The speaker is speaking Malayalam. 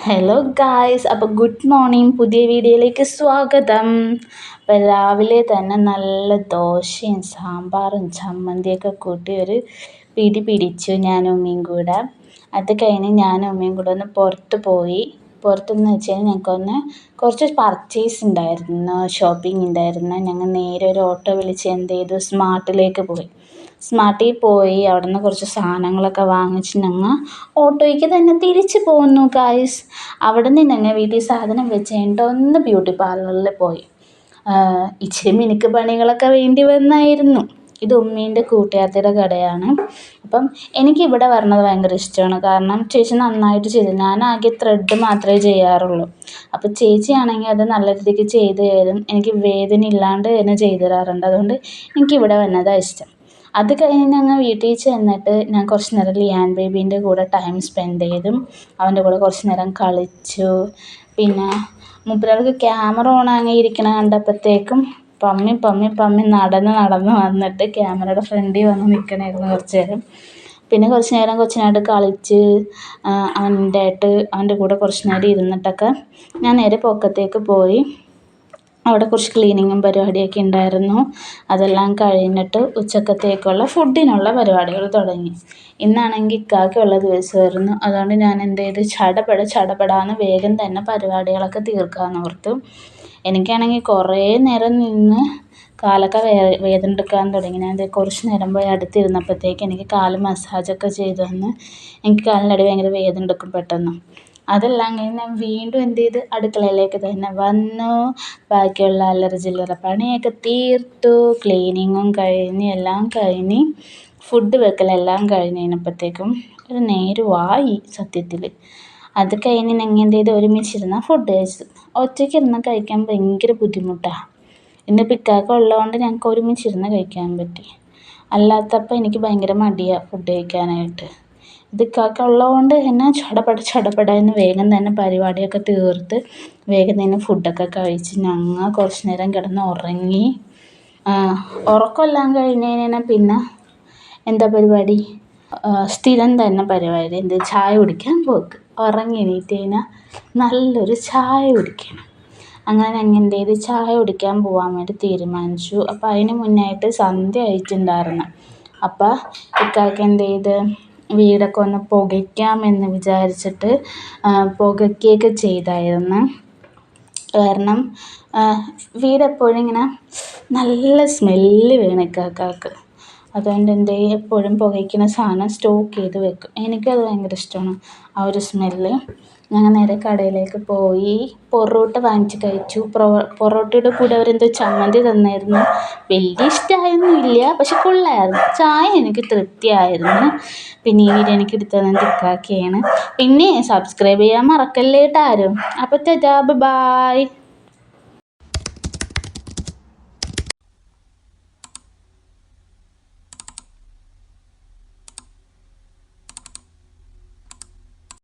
ഹലോ ഗായ്സ്, അപ്പോൾ ഗുഡ് മോർണിംഗ്. പുതിയ വീഡിയോയിലേക്ക് സ്വാഗതം. അപ്പോൾ രാവിലെ തന്നെ നല്ല ദോശയും സാമ്പാറും ചമ്മന്തിയൊക്കെ കൂട്ടി ഒരു പിടി പിടിച്ചു ഞാനും ഉമ്മയും കൂടെ. അത് കഴിഞ്ഞ് ഞാനും ഉമ്മയും കൂടെ ഒന്ന് പുറത്ത് പോയി. പുറത്തെന്ന് വെച്ച് കഴിഞ്ഞാൽ ഞങ്ങൾക്കൊന്ന് കുറച്ച് പർച്ചേസ് ഉണ്ടായിരുന്നു, ഷോപ്പിംഗ് ഉണ്ടായിരുന്നു. ഞങ്ങൾ നേരെ ഒരു ഓട്ടോ വിളിച്ച് എന്ത് ചെയ്തു, സ്മാർട്ടിലേക്ക് പോയി. സ്മാർട്ടിൽ പോയി അവിടെ നിന്ന് കുറച്ച് സാധനങ്ങളൊക്കെ വാങ്ങിച്ച് ഞങ്ങൾ ഓട്ടോയ്ക്ക് തന്നെ തിരിച്ച് പോന്നു ഗായ്സ്. അവിടെ നിന്ന് ഞങ്ങൾ വീട്ടിൽ സാധനം വെച്ച് കഴിഞ്ഞിട്ട് ഒന്ന് ബ്യൂട്ടി പാർലറിൽ പോയി. ഇച്ചിരി മിനുക്ക് പണികളൊക്കെ വേണ്ടി വന്നായിരുന്നു. ഇത് ഉമ്മീൻ്റെ കൂട്ടുകാരത്തിയുടെ കടയാണ്. അപ്പം എനിക്കിവിടെ വരണത് ഭയങ്കര ഇഷ്ടമാണ്. കാരണം ചേച്ചി നന്നായിട്ട് ചെയ്തു. ഞാനാകെ ത്രെഡ് മാത്രമേ ചെയ്യാറുള്ളൂ. അപ്പോൾ ചേച്ചിയാണെങ്കിൽ അത് നല്ല രീതിക്ക് ചെയ്ത് തരും. എനിക്ക് വേദന ഇല്ലാണ്ട് തന്നെ ചെയ്തു തരാറുണ്ട്. അതുകൊണ്ട് എനിക്കിവിടെ വന്നതാണ് ഇഷ്ടം. അത് കഴിഞ്ഞ് ഞങ്ങൾ വീട്ടിൽ ചെന്നിട്ട് ഞാൻ കുറച്ച് നേരം ലിയാൻ ബേബീൻ്റെ കൂടെ ടൈം സ്പെൻഡ് ചെയ്തു. അവൻ്റെ കൂടെ കുറച്ച് നേരം കളിച്ചു. പിന്നെ മൂപ്പരാൾക്ക് ക്യാമറ ഓണാക്കി ഇരിക്കണ കണ്ടപ്പോഴത്തേക്കും പമ്മി നടന്ന് വന്നിട്ട് ക്യാമറയുടെ ഫ്രണ്ടിൽ വന്ന് നിൽക്കണമായിരുന്നു കുറച്ച് നേരം. പിന്നെ കുറച്ച് നേരം കൊച്ചിനായിട്ട് കളിച്ച് അവൻ്റെ കൂടെ കുറച്ച് നേരം ഇരുന്നിട്ടൊക്കെ ഞാൻ നേരെ പൊക്കത്തേക്ക് പോയി. അവിടെ കുറച്ച് ക്ലീനിങ്ങും പരിപാടിയൊക്കെ ഉണ്ടായിരുന്നു. അതെല്ലാം കഴിഞ്ഞിട്ട് ഉച്ചക്കത്തേക്കുള്ള ഫുഡിനുള്ള പരിപാടികൾ തുടങ്ങി. ഇന്നാണെങ്കിൽ ഇക്കാക്കയുള്ള ദിവസമായിരുന്നു. അതുകൊണ്ട് ഞാൻ എന്ത് ചെയ്തു, ചടപടാന്ന് വേഗം തന്നെ പരിപാടികളൊക്കെ തീർക്കാമെന്ന് ഓർത്തു. എനിക്കാണെങ്കിൽ കുറേ നേരം നിന്ന് കാലൊക്കെ വേദന എടുക്കാൻ തുടങ്ങി. ഞാൻ കുറച്ച് നേരം പോയി അടുത്തിരുന്നപ്പോഴത്തേക്ക് എനിക്ക് കാല് മസാജൊക്കെ ചെയ്തു തന്ന്. എനിക്ക് കാലിനടി ഭയങ്കര വേദന എടുക്കും പെട്ടെന്ന്. അതെല്ലാം കഴിഞ്ഞ് ഞാൻ വീണ്ടും എന്ത് ചെയ്ത് അടുക്കളയിലേക്ക് തന്നെ വന്നു. ബാക്കിയുള്ള അല്ലറ ചില്ലറ പണിയൊക്കെ തീർത്തു. ക്ലീനിങ്ങും കഴിഞ്ഞ് എല്ലാം കഴിഞ്ഞ് ഫുഡ് വെക്കലെല്ലാം കഴിഞ്ഞ് കഴിഞ്ഞപ്പോഴത്തേക്കും ഒരു നേരമായി സത്യത്തിൽ. അത് കഴിഞ്ഞ് ഞങ്ങൾ എന്ത് ചെയ്ത് ഒരുമിച്ചിരുന്ന് ഫുഡ് കഴിച്ചു. ഒറ്റയ്ക്കിരുന്ന് കഴിക്കാൻ ഭയങ്കര ബുദ്ധിമുട്ടാണ്. ഇന്ന് ഇക്കാക്ക ഉള്ളതുകൊണ്ട് ഞങ്ങൾക്ക് ഒരുമിച്ചിരുന്ന് കഴിക്കാൻ പറ്റി. അല്ലാത്തപ്പോൾ എനിക്ക് ഭയങ്കര മടിയാണ് ഫുഡ് കഴിക്കാനായിട്ട്. ഇത് ഇക്കാക്ക ഉള്ളതുകൊണ്ട് തന്നെ ചടപടയെന്ന് വേഗം തന്നെ പരിപാടിയൊക്കെ തീർത്ത് വേഗം തന്നെ ഫുഡൊക്കെ കഴിച്ച് ഞങ്ങൾ കുറച്ച് നേരം കിടന്ന് ഉറങ്ങി. ഉറക്കമെല്ലാം കഴിഞ്ഞ് കഴിഞ്ഞാൽ പിന്നെ എന്താ പരിപാടി, സ്ഥിരം തന്നെ പരിപാടി എന്ത്, ചായ കുടിക്കാൻ പോക്ക്. ഉറങ്ങി എണീറ്റ് കഴിഞ്ഞാൽ നല്ലൊരു ചായ കുടിക്കണം. അങ്ങനെ ഞങ്ങൾ എന്ത് ചെയ്ത് ചായ കുടിക്കാൻ പോകാൻ വേണ്ടി തീരുമാനിച്ചു. അപ്പോൾ അതിന് മുന്നായിട്ട് സന്ധ്യ ആയിട്ടുണ്ടായിരുന്നു. അപ്പോൾ ഇക്കാക്ക എന്ത് ചെയ്ത് വീടൊക്കെ ഒന്ന് പുകയ്ക്കാമെന്ന് വിചാരിച്ചിട്ട് പുകയ്ക്കുകയൊക്കെ ചെയ്തായിരുന്നു. കാരണം വീടെപ്പോഴും ഇങ്ങനെ നല്ല സ്മെല്ല് വേണം ഇക്കാക്കാക്ക്. അതുകൊണ്ട് എന്ത് ചെയ്യും, എപ്പോഴും പുകയ്ക്കുന്ന സാധനം സ്റ്റോക്ക് ചെയ്ത് വെക്കും. എനിക്കത് ഭയങ്കര ഇഷ്ടമാണ് ആ ഒരു സ്മെല്ല്. ഞങ്ങൾ നേരെ കടയിലേക്ക് പോയി പൊറോട്ട വാങ്ങിച്ച് കഴിച്ചു. പൊറോട്ടയുടെ കൂടെ അവരെന്തോ ചമ്മന്തി തന്നായിരുന്നു. വലിയ ഇഷ്ടമായൊന്നുമില്ല, പക്ഷെ കൊള്ളായിരുന്നു. ചായ എനിക്ക് തൃപ്തിയായിരുന്നു. പിന്നെ ഈ വീഡിയോ എനിക്ക് എടുത്തു തന്നത് ഇക്കാക്കയാണ്. പിന്നെ സബ്സ്ക്രൈബ് ചെയ്യാൻ മറക്കല്ലേ കേട്ടോ ആരും. അപ്പോൾ ടാറ്റാ, ബൈ.